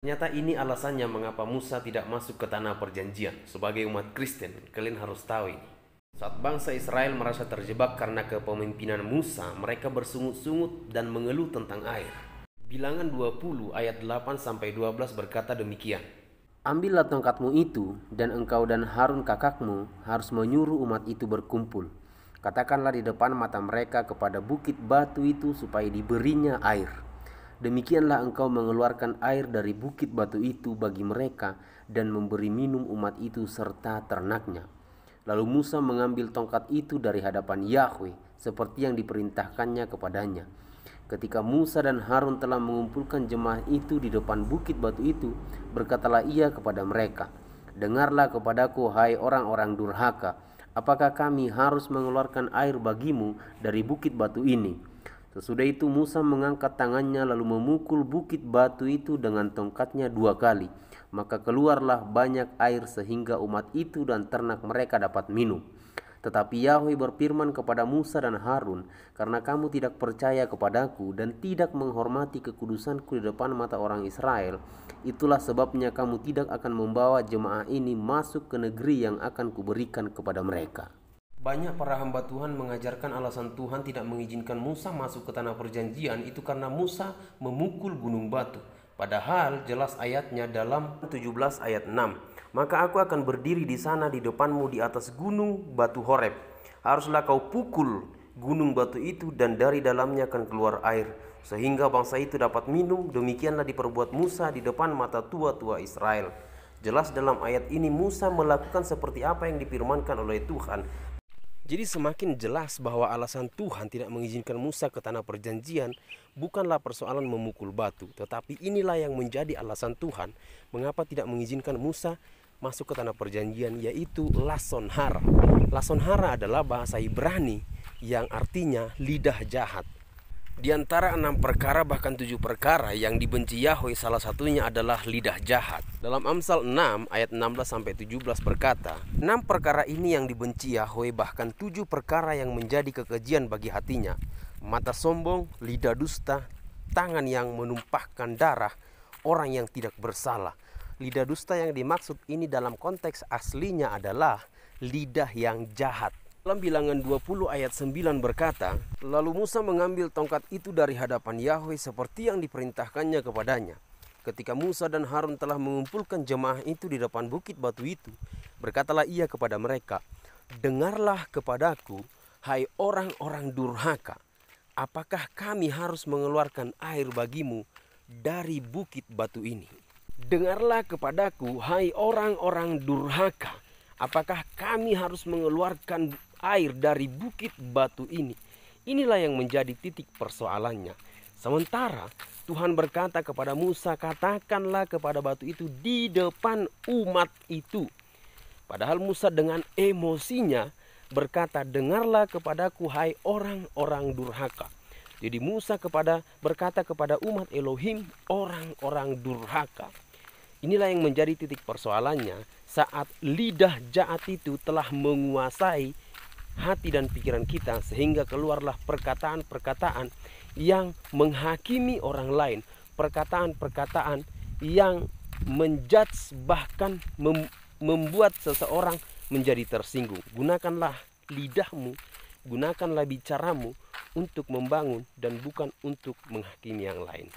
Ternyata ini alasannya mengapa Musa tidak masuk ke tanah perjanjian. Sebagai umat Kristen, kalian harus tahu ini. Saat bangsa Israel merasa terjebak karena kepemimpinan Musa, mereka bersungut-sungut dan mengeluh tentang air. Bilangan 20 ayat 8-12 berkata demikian. Ambillah tongkatmu itu, dan engkau dan Harun kakakmu harus menyuruh umat itu berkumpul. Katakanlah di depan mata mereka kepada bukit batu itu supaya diberinya air. Demikianlah engkau mengeluarkan air dari bukit batu itu bagi mereka dan memberi minum umat itu serta ternaknya. Lalu Musa mengambil tongkat itu dari hadapan Yahweh seperti yang diperintahkannya kepadanya. Ketika Musa dan Harun telah mengumpulkan jemaah itu di depan bukit batu itu, berkatalah ia kepada mereka, "Dengarlah kepadaku, hai orang-orang durhaka, apakah kami harus mengeluarkan air bagimu dari bukit batu ini?" Sesudah itu Musa mengangkat tangannya lalu memukul bukit batu itu dengan tongkatnya 2 kali. Maka keluarlah banyak air sehingga umat itu dan ternak mereka dapat minum. Tetapi Yahweh berfirman kepada Musa dan Harun, "Karena kamu tidak percaya kepadaku dan tidak menghormati kekudusanku di depan mata orang Israel, itulah sebabnya kamu tidak akan membawa jemaah ini masuk ke negeri yang akan kuberikan kepada mereka." Banyak para hamba Tuhan mengajarkan alasan Tuhan tidak mengizinkan Musa masuk ke tanah perjanjian itu karena Musa memukul gunung batu. Padahal jelas ayatnya dalam 17 ayat 6. "Maka aku akan berdiri di sana di depanmu di atas gunung batu Horeb. Haruslah kau pukul gunung batu itu dan dari dalamnya akan keluar air, sehingga bangsa itu dapat minum. Demikianlah diperbuat Musa di depan mata tua-tua Israel." Jelas dalam ayat ini Musa melakukan seperti apa yang difirmankan oleh Tuhan. Jadi semakin jelas bahwa alasan Tuhan tidak mengizinkan Musa ke tanah perjanjian bukanlah persoalan memukul batu, tetapi inilah yang menjadi alasan Tuhan mengapa tidak mengizinkan Musa masuk ke tanah perjanjian, yaitu Lashon Hara. Lashon Hara adalah bahasa Ibrani yang artinya lidah jahat. Di antara 6 perkara bahkan 7 perkara yang dibenci Yahweh, salah satunya adalah lidah jahat. Dalam Amsal 6 ayat 16-17 berkata, 6 perkara ini yang dibenci Yahweh, bahkan 7 perkara yang menjadi kekejian bagi hatinya: mata sombong, lidah dusta, tangan yang menumpahkan darah orang yang tidak bersalah. Lidah dusta yang dimaksud ini dalam konteks aslinya adalah lidah yang jahat. Dalam Bilangan 20 ayat 9 berkata, "Lalu Musa mengambil tongkat itu dari hadapan Yahweh seperti yang diperintahkannya kepadanya. Ketika Musa dan Harun telah mengumpulkan jemaah itu di depan bukit batu itu, berkatalah ia kepada mereka, 'Dengarlah kepadaku, hai orang-orang durhaka, apakah kami harus mengeluarkan air bagimu dari bukit batu ini?' Dengarlah kepadaku, hai orang-orang durhaka, apakah kami harus mengeluarkan air dari bukit batu ini?" Inilah yang menjadi titik persoalannya. Sementara Tuhan berkata kepada Musa, "Katakanlah kepada batu itu di depan umat itu." Padahal Musa dengan emosinya berkata, "Dengarlah kepadaku, hai orang-orang durhaka." Jadi Musa berkata kepada umat Elohim, orang-orang durhaka. Inilah yang menjadi titik persoalannya saat lidah jahat itu telah menguasai hati dan pikiran kita, sehingga keluarlah perkataan-perkataan yang menghakimi orang lain, perkataan-perkataan yang menjudge, bahkan membuat seseorang menjadi tersinggung. Gunakanlah lidahmu, gunakanlah bicaramu untuk membangun dan bukan untuk menghakimi yang lain.